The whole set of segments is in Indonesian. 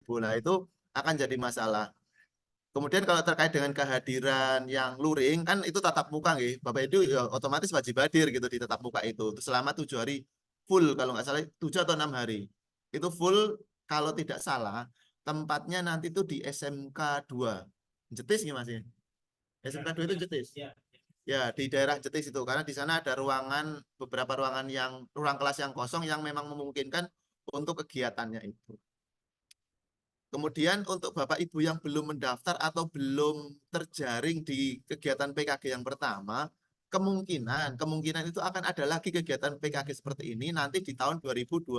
Ibu. Nah, itu akan jadi masalah. Kemudian kalau terkait dengan kehadiran yang luring, kan itu tatap muka, nggih. Bapak Ibu ya otomatis wajib hadir gitu di tatap muka itu. Selama 7 hari full, kalau nggak salah 7 atau 6 hari. Itu full, kalau tidak salah, tempatnya nanti itu di SMK 2. Jetis nggih Mas? SMK 2 itu Jetis. Ya, di daerah Jetis itu. Karena di sana ada ruangan, beberapa ruangan ruang kelas yang kosong yang memang memungkinkan untuk kegiatannya itu. Kemudian untuk Bapak Ibu yang belum mendaftar atau belum terjaring di kegiatan PKG yang pertama, kemungkinan itu akan ada lagi kegiatan PKG seperti ini nanti di tahun 2025,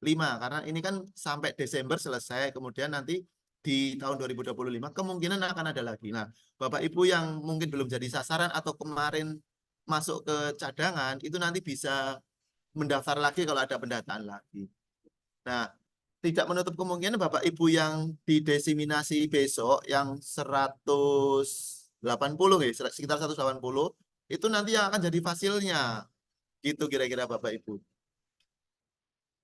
karena ini kan sampai Desember selesai, kemudian nanti di tahun 2025 kemungkinan akan ada lagi. Nah, Bapak Ibu yang mungkin belum jadi sasaran atau kemarin masuk ke cadangan itu nanti bisa mendaftar lagi kalau ada pendataan lagi. Nah, tidak menutup kemungkinan Bapak Ibu yang didesiminasi besok yang 180 ya, sekitar 180 itu nanti yang akan jadi fasilnya. Gitu kira-kira Bapak Ibu.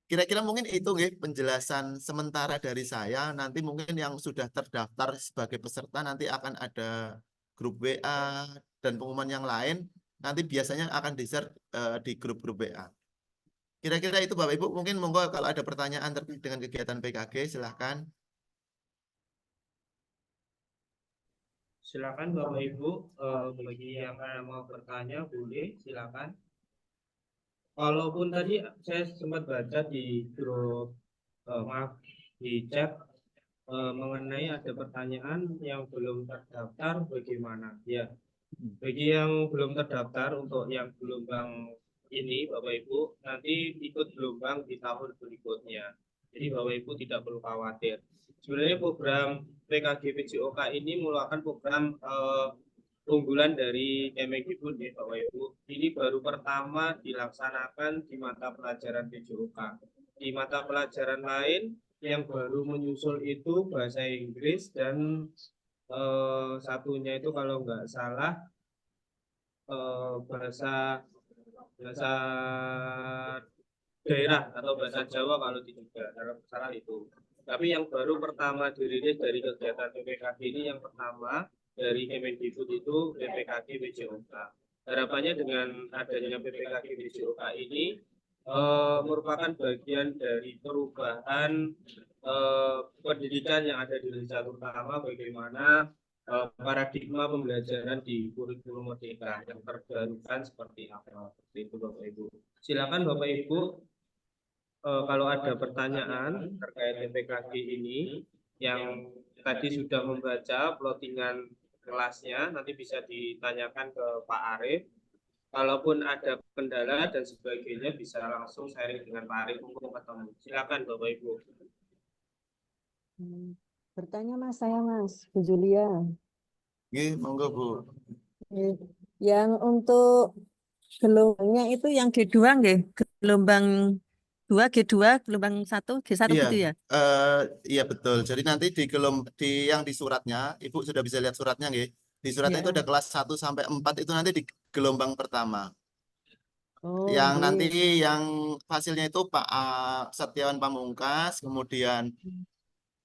Kira-kira mungkin itu nggih penjelasan sementara dari saya. Nanti mungkin yang sudah terdaftar sebagai peserta nanti akan ada grup WA dan pengumuman yang lain. Nanti biasanya akan di-share di grup-grup WA. Kira-kira itu Bapak Ibu, mungkin monggo kalau ada pertanyaan terkait dengan kegiatan PKG silahkan. Silakan Bapak Ibu, bagi yang mau bertanya boleh silakan. Walaupun tadi saya sempat baca di grup, maaf, di chat mengenai ada pertanyaan yang belum terdaftar bagaimana? Ya, bagi yang belum terdaftar untuk yang gelombang ini Bapak Ibu nanti ikut gelombang di tahun berikutnya. Jadi Bapak Ibu tidak perlu khawatir. Sebenarnya program PKG PJOK ini merupakan program unggulan dari Kemendikbud ya Bapak Ibu. Ini baru pertama dilaksanakan di mata pelajaran PJOK. Di mata pelajaran lain yang baru menyusul itu bahasa Inggris dan satunya itu kalau nggak salah bahasa bahasa daerah atau bahasa Jawa kalau tidak salah itu. Tapi yang baru pertama dirilis dari kegiatan PPKG ini yang pertama dari Kemendikbud itu PPKG PJOK. Harapannya dengan adanya PPKG PJOK ini merupakan bagian dari perubahan pendidikan yang ada di Indonesia, terutama bagaimana paradigma pembelajaran di kurikulum merdeka yang terbarukan seperti apa. Seperti itu Bapak Ibu. Silakan Bapak Ibu kalau ada pertanyaan terkait PPKG ini yang tadi sudah membaca plottingan kelasnya nanti bisa ditanyakan ke Pak Arief. Kalaupun ada kendala dan sebagainya bisa langsung sharing dengan Pak Arief untuk ketemu. Silakan Bapak Ibu. Bertanya Mas, saya Mas, Bu Julia. Nggih, monggo Bu. Yang untuk gelombangnya itu yang G2 nggih, gelombang 2 G2, gelombang 1 G1 Iya, gitu ya? iya betul. Jadi nanti di yang di suratnya, Ibu sudah bisa lihat suratnya nggih. Di suratnya itu Ya. ada kelas 1 sampai 4 itu nanti di gelombang pertama. Oh, Yang nanti nggih. yang hasilnya itu Pak Setiawan Pamungkas, kemudian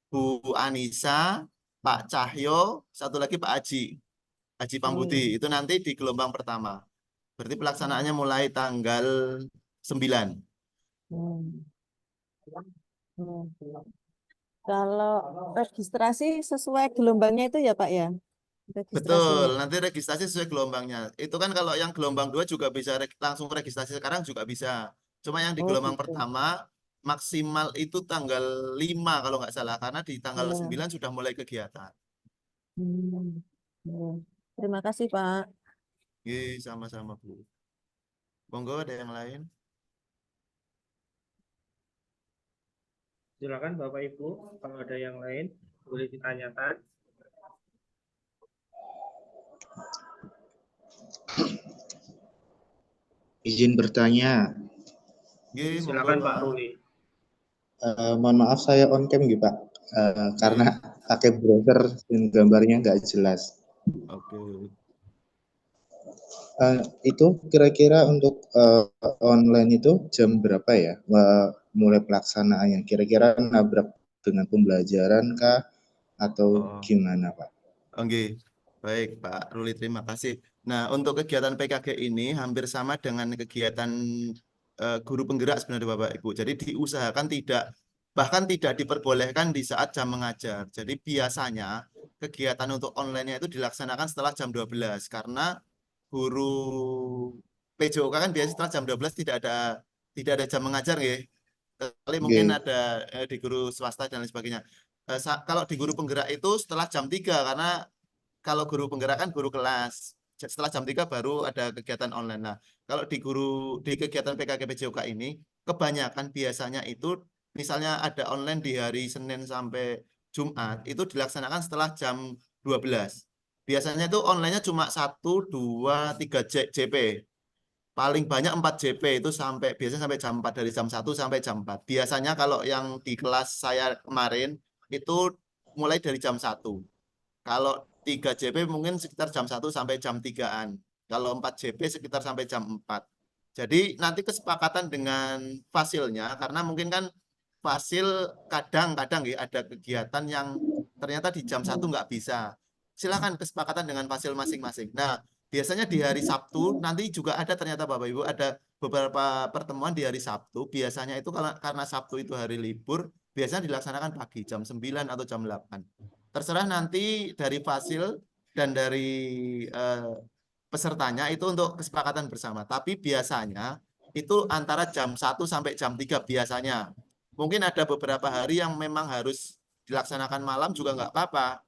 Bu Anissa, Pak Cahyo, satu lagi Pak Haji Pambudi. Itu nanti di gelombang pertama. Berarti pelaksanaannya mulai tanggal 9. Hmm. Hmm. Kalau registrasi sesuai gelombangnya itu ya Pak ya? Betul, Registrasinya. nanti registrasi sesuai gelombangnya. Itu kan kalau yang gelombang 2 juga bisa langsung registrasi sekarang juga bisa. Cuma yang di Oh gelombang gitu. pertama maksimal itu tanggal 5 kalau nggak salah. Karena di tanggal Ya. 9 sudah mulai kegiatan. Hmm. Ya. Terima kasih Pak. Oke, sama-sama Bu. Monggo ada yang lain? Silakan Bapak Ibu kalau ada yang lain boleh ditanyakan. Izin bertanya. Oke, monggo Silakan Pak Pak. Ruli. Mohon maaf saya on cam gitu Pak, karena pakai browser dan gambarnya nggak jelas. Oke. Itu kira-kira untuk online itu jam berapa ya mulai pelaksanaannya? Kira-kira nabrak dengan pembelajaran kah atau Oh, gimana Pak? oke. Baik, Pak Ruli, terima kasih. Nah, untuk kegiatan PKG ini hampir sama dengan kegiatan guru penggerak sebenarnya Bapak Ibu. Jadi diusahakan bahkan tidak diperbolehkan di saat jam mengajar. Jadi biasanya kegiatan untuk online-nya itu dilaksanakan setelah jam 12 karena guru PJOK kan biasanya setelah jam 12 tidak ada jam mengajar ya. Kali mungkin Oke, ada di guru swasta dan lain sebagainya. Kalau di guru penggerak itu setelah jam 3 karena kalau guru penggerak kan guru kelas. Setelah jam 3 baru ada kegiatan online. Nah, kalau di kegiatan PKG PJOK ini kebanyakan biasanya itu misalnya ada online di hari Senin sampai Jumat itu dilaksanakan setelah jam 12. Biasanya itu online-nya cuma 1, 2, 3 JP. Paling banyak 4 JP itu biasanya sampai jam 4 dari jam 1 sampai jam 4. Biasanya kalau yang di kelas saya kemarin itu mulai dari jam 1. Kalau 3 JP mungkin sekitar jam 1 sampai jam 3-an. Kalau 4 JP sekitar sampai jam 4. Jadi nanti kesepakatan dengan fasilnya karena mungkin kan fasil kadang-kadang ya ada kegiatan yang ternyata di jam 1 nggak bisa. Silakan kesepakatan dengan fasil masing-masing. Nah, biasanya di hari Sabtu nanti juga ada ternyata Bapak Ibu ada beberapa pertemuan di hari Sabtu. Biasanya itu karena Sabtu itu hari libur, biasanya dilaksanakan pagi jam 9 atau jam 8. Terserah nanti dari fasil dan dari pesertanya itu untuk kesepakatan bersama. Tapi biasanya itu antara jam 1 sampai jam 3 biasanya. Mungkin ada beberapa hari yang memang harus dilaksanakan malam juga nggak apa-apa.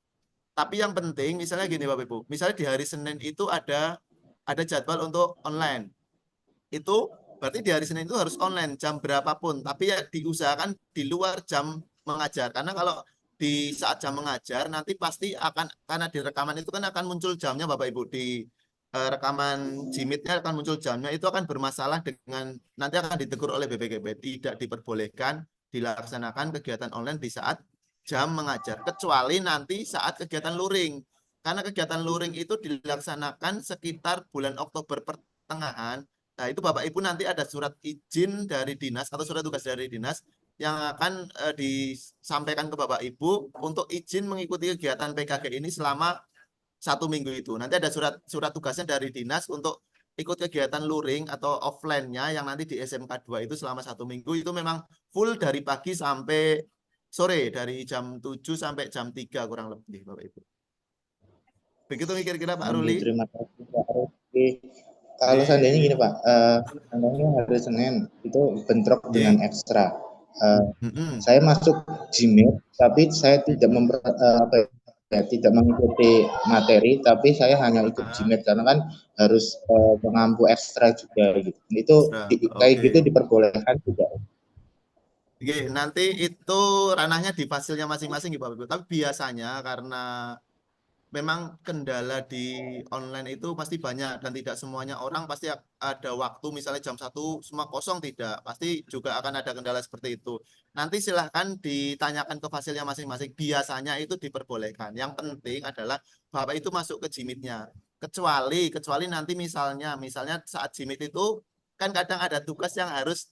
Tapi yang penting misalnya gini Bapak Ibu, misalnya di hari Senin itu ada jadwal untuk online. Itu berarti di hari Senin itu harus online jam berapapun, tapi ya diusahakan di luar jam mengajar. Karena kalau di saat jam mengajar nanti pasti karena di rekaman itu kan akan muncul jamnya Bapak Ibu di rekaman Jimit-nya akan muncul jamnya itu akan bermasalah dengan nanti akan ditegur oleh BPKB tidak diperbolehkan dilaksanakan kegiatan online di saat jam mengajar kecuali nanti saat kegiatan luring karena kegiatan luring itu dilaksanakan sekitar bulan Oktober pertengahan. Nah, itu Bapak Ibu nanti ada surat izin dari dinas atau surat tugas dari dinas yang akan disampaikan ke Bapak Ibu untuk izin mengikuti kegiatan PKG ini selama 1 minggu itu. Nanti ada surat tugasnya dari dinas untuk ikut kegiatan luring atau offline-nya yang nanti di SMK 2 itu selama 1 minggu itu memang full dari pagi sampai sore dari jam 7 sampai jam 3 kurang lebih Bapak Ibu. Begitu kira-kira Pak oke, Ruli. terima kasih Pak. Oke, kalau seandainya Oke. gini Pak, seandainya hari Senin itu bentrok dengan Oke. ekstra. Eh, Mm-mm. saya masuk Gmail, tapi saya tidak Mm-mm. tidak mengikuti materi, tapi saya hanya ikut Ah, Gmail karena kan harus mengampu ekstra juga gitu. Itu ekstra. kayak gitu Oke. diperbolehkan juga. Oke, nanti itu ranahnya di fasilnya masing-masing Pak Ibu. Tapi biasanya karena memang kendala di online itu pasti banyak dan tidak semuanya orang pasti ada waktu misalnya jam 1 semua kosong tidak pasti juga akan ada kendala seperti itu nanti silahkan ditanyakan ke fasilnya masing-masing biasanya itu diperbolehkan yang penting adalah Bapak itu masuk ke Jimitnya kecuali nanti misalnya saat Jimit itu kan kadang ada tugas yang harus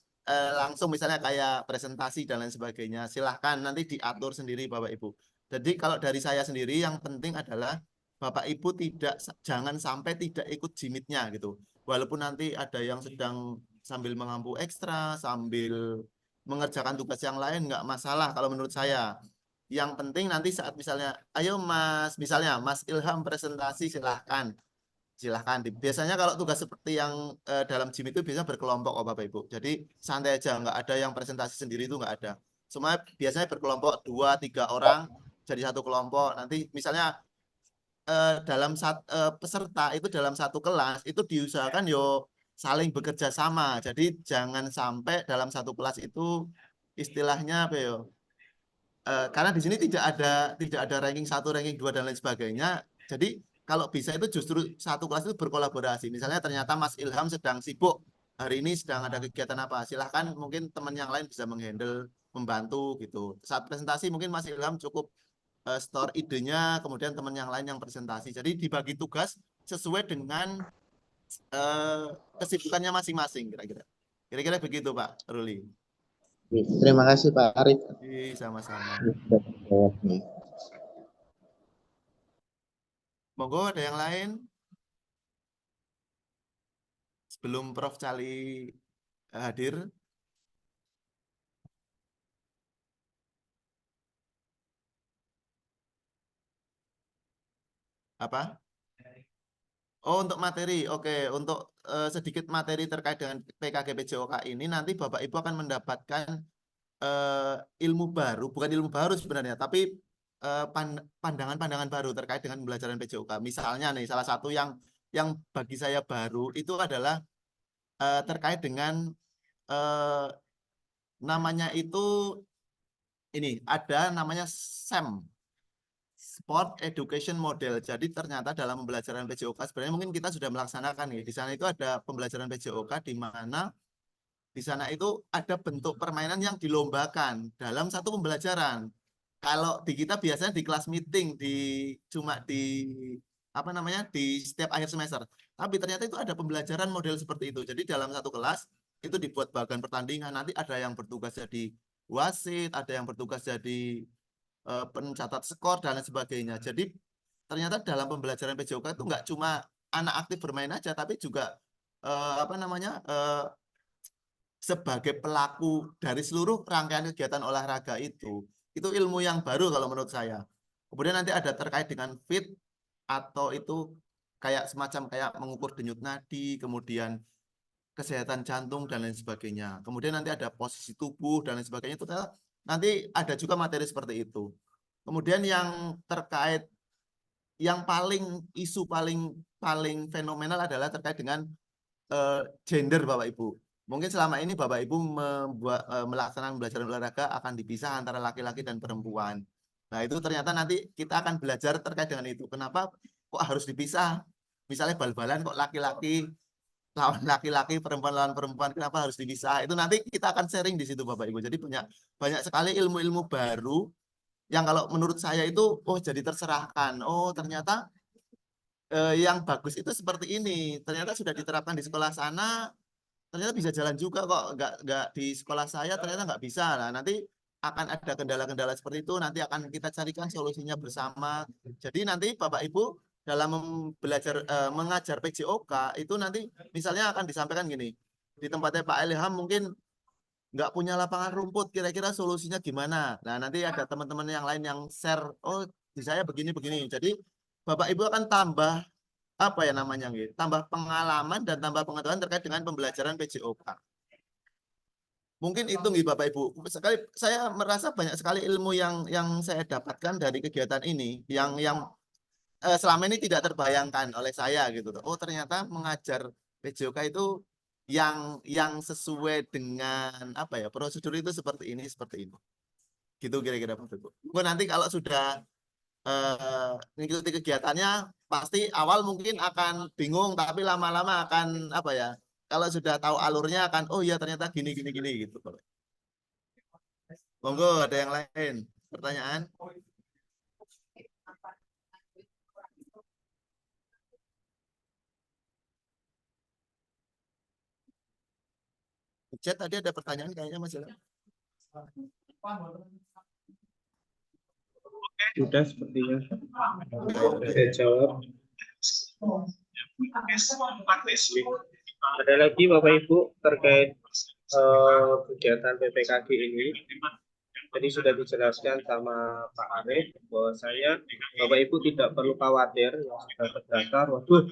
langsung misalnya kayak presentasi dan lain sebagainya silahkan nanti diatur sendiri Bapak Ibu jadi kalau dari saya sendiri yang penting adalah Bapak Ibu jangan sampai tidak ikut jimitnya gitu. Walaupun nanti ada yang sedang sambil mengampu ekstra, sambil mengerjakan tugas yang lain nggak masalah kalau menurut saya. Yang penting nanti saat misalnya, ayo Mas, misalnya Mas Ilham presentasi silahkan. Silahkan. Biasanya kalau tugas seperti yang dalam gym itu biasanya berkelompok oh Bapak Ibu. Jadi santai aja, nggak ada yang presentasi sendiri itu nggak ada. Semua biasanya berkelompok 2, 3 orang jadi satu kelompok. Nanti misalnya peserta itu dalam satu kelas itu diusahakan yo saling bekerja sama. Jadi jangan sampai dalam satu kelas itu istilahnya apa yo? Karena di sini tidak ada ranking 1, ranking 2 dan lain sebagainya. Jadi kalau bisa itu justru satu kelas itu berkolaborasi. Misalnya ternyata Mas Ilham sedang sibuk hari ini sedang ada kegiatan apa. Silahkan mungkin teman yang lain bisa menghandle membantu gitu. Saat presentasi mungkin Mas Ilham cukup store idenya, kemudian teman yang lain yang presentasi. Jadi dibagi tugas sesuai dengan kesibukannya masing-masing kira-kira. Kira-kira begitu Pak Ruli. Terima kasih Pak Arif. Sama-sama. Sudah menjawab nih. Monggo ada yang lain? Sebelum Prof. Cali hadir. Apa? Oh, untuk materi. Oke, untuk sedikit materi terkait dengan PKG PJOK ini nanti Bapak Ibu akan mendapatkan ilmu baru, bukan ilmu baru sebenarnya, tapi pandangan-pandangan baru terkait dengan pembelajaran PJOK. Misalnya nih, salah satu yang bagi saya baru itu adalah terkait dengan namanya itu ini ada namanya SEM, Sport Education Model. Jadi ternyata dalam pembelajaran PJOK sebenarnya mungkin kita sudah melaksanakan nih. Di sana itu ada pembelajaran PJOK di mana di sana itu ada bentuk permainan yang dilombakan dalam satu pembelajaran. Kalau di kita biasanya di kelas meeting cuma di apa namanya di setiap akhir semester. Tapi ternyata itu ada pembelajaran model seperti itu. Jadi dalam satu kelas itu dibuat bagan pertandingan. Nanti ada yang bertugas jadi wasit, ada yang bertugas jadi pencatat skor dan lain sebagainya. Jadi ternyata dalam pembelajaran PJOK itu nggak cuma anak aktif bermain aja, tapi juga apa namanya sebagai pelaku dari seluruh rangkaian kegiatan olahraga itu ilmu yang baru kalau menurut saya. Kemudian nanti ada terkait dengan fit atau itu kayak semacam kayak mengukur denyut nadi, kemudian kesehatan jantung dan lain sebagainya. Kemudian nanti ada posisi tubuh dan lain sebagainya itu nanti ada juga materi seperti itu. Kemudian yang terkait yang paling isu paling fenomenal adalah terkait dengan gender Bapak Ibu. Mungkin selama ini Bapak Ibu melaksanakan pembelajaran olahraga akan dipisah antara laki-laki dan perempuan. Nah, itu ternyata nanti kita akan belajar terkait dengan itu. Kenapa kok harus dipisah? Misalnya bal-balan kok laki-laki lawan laki-laki, perempuan lawan perempuan, kenapa harus dipisah? Itu nanti kita akan sharing di situ Bapak Ibu. Jadi banyak sekali ilmu-ilmu baru yang kalau menurut saya itu jadi tercerahkan. Oh, ternyata yang bagus itu seperti ini. Ternyata sudah diterapkan di sekolah sana, ternyata bisa jalan juga kok. Nggak di sekolah saya ternyata nggak bisa. Nah, nanti akan ada kendala-kendala seperti itu. Nanti akan kita carikan solusinya bersama. Jadi nanti Bapak Ibu dalam belajar mengajar PJOK itu nanti misalnya akan disampaikan gini. Di tempatnya Pak Ilham mungkin nggak punya lapangan rumput, kira-kira solusinya gimana? Nah, nanti ada teman-teman yang lain yang share, oh di saya begini-begini. Jadi Bapak Ibu akan tambah apa ya namanya gitu, tambah pengalaman dan tambah pengetahuan terkait dengan pembelajaran PJOK. Mungkin itu nih Bapak Ibu. Sekali saya merasa banyak sekali ilmu yang saya dapatkan dari kegiatan ini yang selama ini tidak terbayangkan oleh saya gitu. Oh, ternyata mengajar PJOK itu yang sesuai dengan apa ya prosedur itu seperti ini seperti ini. Gitu kira-kira Bapak Ibu. Nanti kalau sudah mengikuti kegiatannya pasti awal mungkin akan bingung tapi lama-lama akan apa ya kalau sudah tahu alurnya akan oh iya ternyata gini gini gini gitu. Monggo ada yang lain pertanyaan? Chat tadi ada pertanyaan kayaknya Mas Ilham. Sudah sepertinya. Oke. Saya jawab. Ada lagi Bapak Ibu terkait kegiatan PPKG ini. Tadi sudah dijelaskan sama Pak Arif bahwa Bapak Ibu tidak perlu khawatir yang sudah terdaftar. Waduh,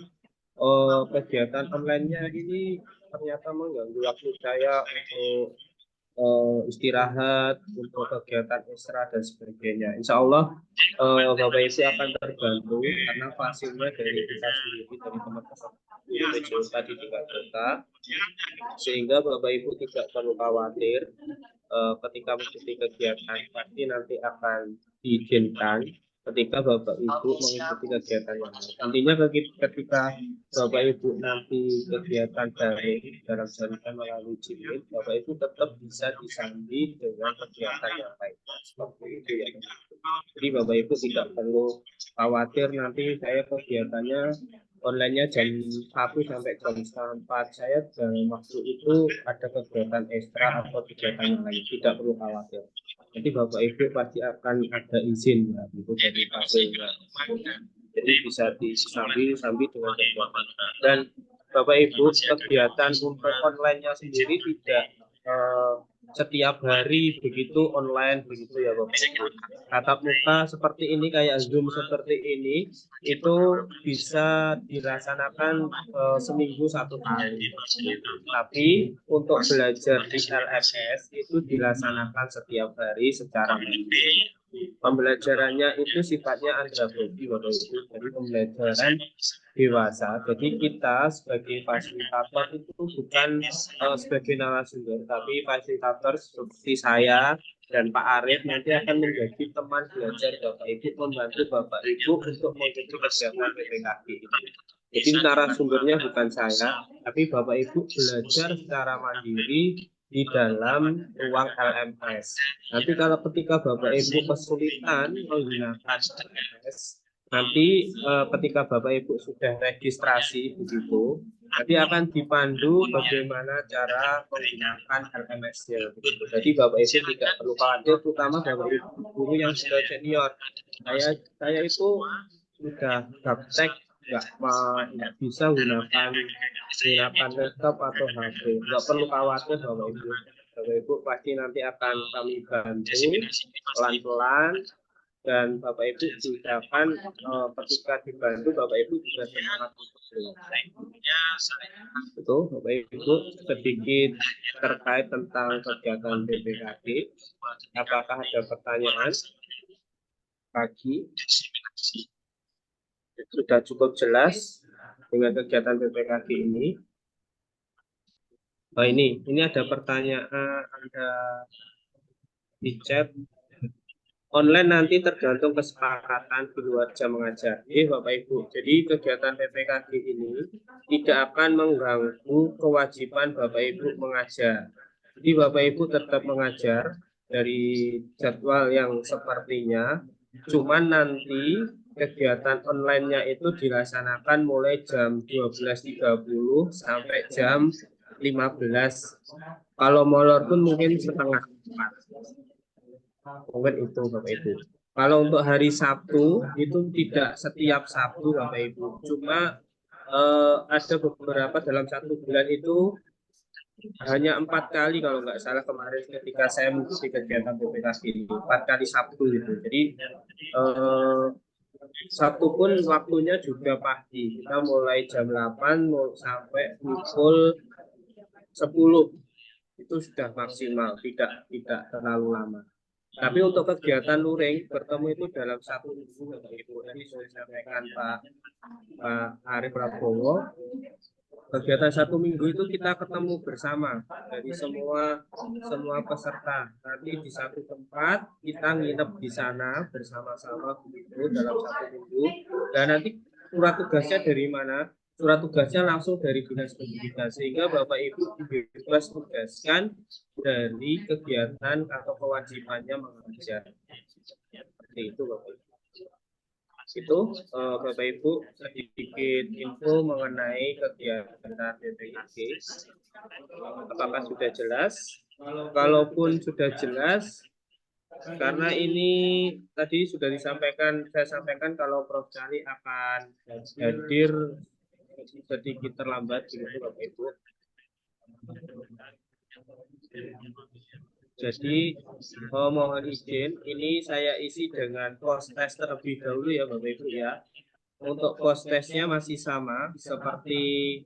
kegiatan online-nya ini ternyata mengganggu waktu saya untuk istirahat, untuk kegiatan ekstra dan sebagainya. Insya Allah Bapak Ibu akan terbantu karena fasilnya dari kita sendiri, dari teman-teman PJOK di tingkat kota, sehingga Bapak Ibu tidak perlu khawatir ketika mengikuti kegiatan pasti nanti akan diizinkan ketika Bapak Ibu mengikuti kegiatan yang lain. Nantinya ketika Bapak Ibu nanti kegiatan dalam jaringan melalui Jimit, Bapak Ibu tetap bisa disandi dengan kegiatan yang lain. Seperti itu ya. Jadi Bapak Ibu tidak perlu khawatir nanti saya kegiatannya online-nya jam 1 sampai jam 4. Saya dalam waktu itu ada kegiatan ekstra atau kegiatan yang lain, tidak perlu khawatir. Nanti Bapak Ibu pasti akan ada izin ya, itu dari pastinya. Jadi bisa disambi dengan kegiatan. Dan Bapak Ibu, kegiatan untuk online-nya sendiri tidak setiap hari begitu online begitu ya Bapak Ibu. Tatap muka seperti ini, kayak Zoom seperti ini, itu bisa dilaksanakan seminggu 1 kali. Tapi untuk belajar di LMS itu dilaksanakan setiap hari secara mandiri. Pembelajarannya itu sifatnya andragogi Bapak Ibu, jadi pembelajaran dewasa. Jadi kita sebagai fasilitator itu bukan sebagai narasumber, tapi fasilitator seperti saya dan Pak Arief nanti akan menjadi teman belajar Bapak Ibu, membantu Bapak Ibu untuk mengikuti kegiatan PPKG itu. Jadi narasumbernya bukan saya, tapi Bapak Ibu belajar secara mandiri di dalam ruang LMS. Nanti kalau ketika Bapak Ibu kesulitan menggunakan LMS, nanti ketika Bapak Ibu sudah registrasi begitu, nanti akan dipandu bagaimana cara menggunakan LMS-nya. Jadi Bapak Ibu tidak perlu khawatir, terutama Bapak Ibu guru yang sudah senior. Saya itu sudah gaptek, nggak bisa gunakan laptop atau HP. Nggak perlu khawatir Bapak Ibu. Bapak Ibu pasti nanti akan kami bantu pelan-pelan, dan Bapak Ibu juga akan ketika dibantu Bapak Ibu juga semangat untuk belajar. Itu Bapak Ibu sedikit terkait tentang kegiatan PPKG. Apakah ada pertanyaan pagi? Sudah cukup jelas dengan kegiatan PPKG ini. Oh ini ada pertanyaan, ada di chat. Online nanti tergantung kesepakatan di luar jam mengajar. Bapak Ibu, jadi kegiatan PPKG ini tidak akan mengganggu kewajiban Bapak Ibu mengajar. Jadi Bapak Ibu tetap mengajar dari jadwal yang sepertinya, cuman nanti kegiatan online-nya itu dilaksanakan mulai jam 12.30 sampai jam 15. Kalau molor pun mungkin setengah 4. Mungkin itu Bapak Ibu. Kalau untuk hari Sabtu itu tidak setiap Sabtu Bapak Ibu. Cuma ada beberapa dalam 1 bulan itu hanya 4 kali kalau nggak salah kemarin ketika saya mengikuti kegiatan PPKG ini, 4 kali Sabtu itu. Jadi Sabtu pun waktunya juga pagi. Kita mulai jam 8 sampai pukul 10. Itu sudah maksimal, tidak terlalu lama. Tapi untuk kegiatan luring bertemu itu dalam 1 minggu Bapak Ibu. Tadi sudah disampaikan Pak Arief Prabowo. Kegiatan 1 minggu itu kita ketemu bersama dari semua peserta. Nanti di satu tempat kita nginep di sana bersama-sama begitu dalam 1 minggu. Dan nanti surat tugasnya dari mana? Surat tugasnya langsung dari Dinas Pendidikan, sehingga Bapak Ibu dibebas tugaskan dari kegiatan atau kewajibannya mengajar. Seperti itu Bapak Ibu. Itu Bapak Ibu sedikit info mengenai kegiatan PPKG. Apakah sudah jelas? Kalaupun sudah jelas, karena ini tadi sudah saya sampaikan kalau Prof. Cali akan hadir sedikit terlambat begitu Bapak Ibu. Jadi mohon izin, ini saya isi dengan post test terlebih dahulu ya Bapak Ibu ya. Untuk post testnya masih sama seperti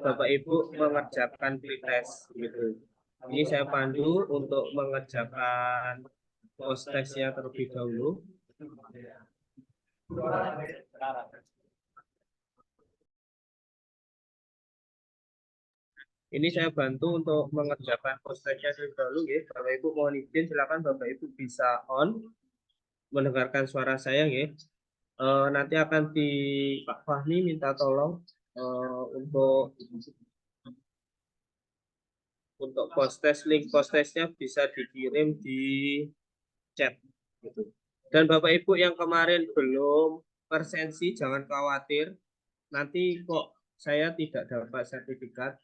Bapak Ibu mengerjakan pretest gitu. Ini saya pandu untuk mengerjakan post testnya terlebih dahulu. Ini saya bantu untuk mengerjakan post-testnya terlebih dahulu ya. Bapak Ibu mohon izin, silakan Bapak Ibu bisa on mendengarkan suara saya ya. Nanti akan Pak Fahmi minta tolong untuk post-test, link post-testnya bisa dikirim di chat gitu. Dan Bapak Ibu yang kemarin belum persensi jangan khawatir. nanti kok saya tidak dapat sertifikat,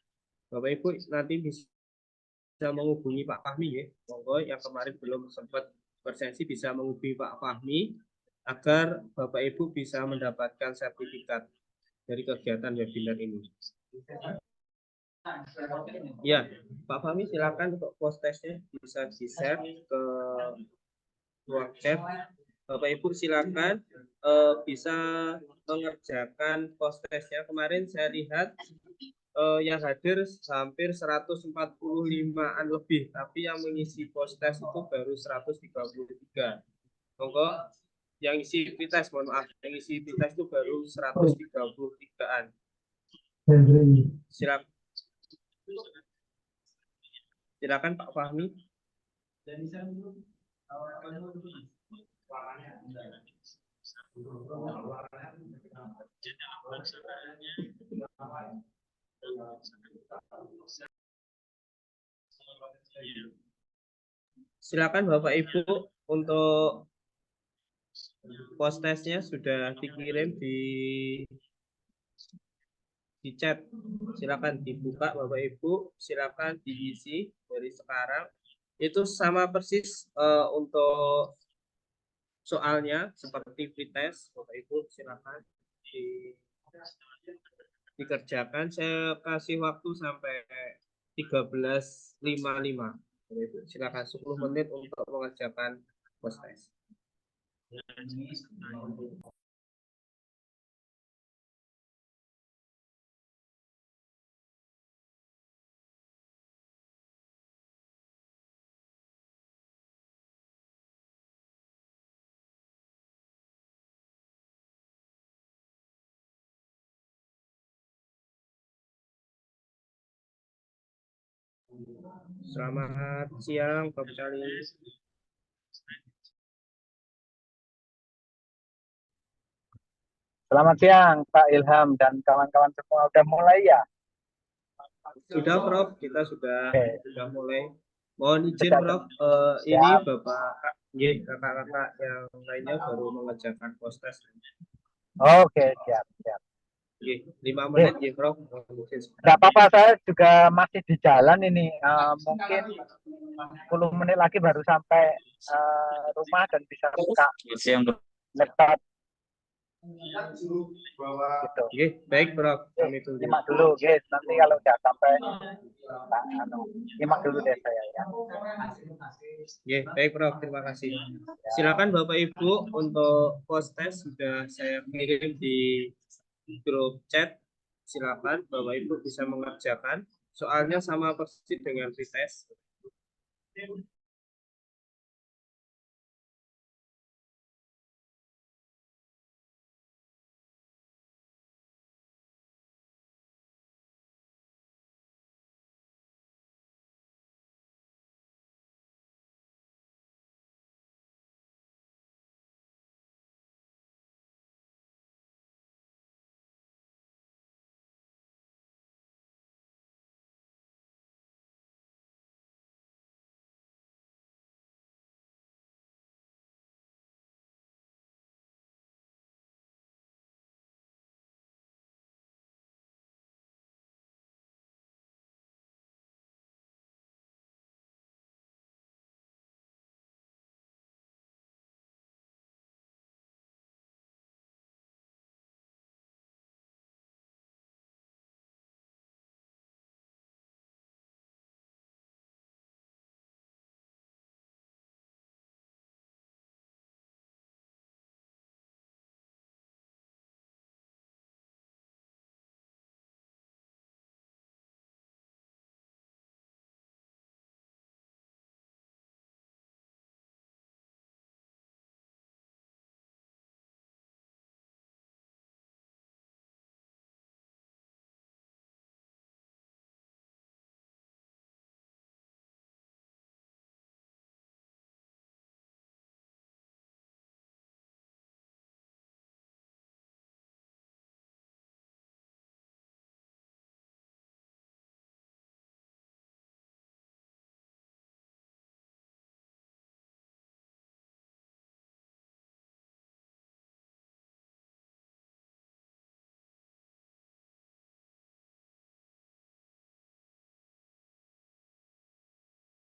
Bapak Ibu nanti bisa menghubungi Pak Fahmi ya. Monggo yang kemarin belum sempat bersensi bisa menghubungi Pak Fahmi agar Bapak Ibu bisa mendapatkan sertifikat dari kegiatan webinar ini. Ya, Pak Fahmi silakan untuk post testnya bisa di-share ke ruang chat. Bapak Ibu silakan bisa mengerjakan post testnya. Kemarin saya lihat yang hadir hampir 145-an lebih, tapi yang mengisi post test itu baru 133. Monggo yang isi pretest, mohon maaf, yang isi pretest itu baru 133-an. Silakan Pak Fahmi. Silakan Bapak Ibu untuk post testnya sudah dikirim di chat. Silakan dibuka Bapak Ibu, silakan diisi dari sekarang. Itu sama persis untuk soalnya seperti pretest. Bapak Ibu silakan dikerjakan. Saya kasih waktu sampai 13.55. Silakan 10 menit untuk mengerjakan post test. Selamat siang, Pak Cali. Selamat siang, Pak Ilham dan kawan-kawan semua. Udah mulai ya? Sudah, Prof. Kita sudah mulai. Mohon izin, Sudah. Prof. Ini Bapak, kakak-kakak yang lainnya baru mengerjakan post test. Oke, siap. 5 menit ya, Prof. Nggak apa-apa, saya juga masih di jalan ini. Mungkin 10 menit lagi baru sampai rumah dan bisa buka laptop. Gitu. Baik, Prof. Kami tunggu. Nyimak dulu, guys. Nanti kalau udah sampai, nyimak dulu deh saya ya. Baik, Prof. Terima kasih. Silakan Bapak Ibu untuk post test sudah saya kirim di grup chat. Silakan Bapak Ibu bisa mengerjakan. Soalnya sama persis dengan pretest.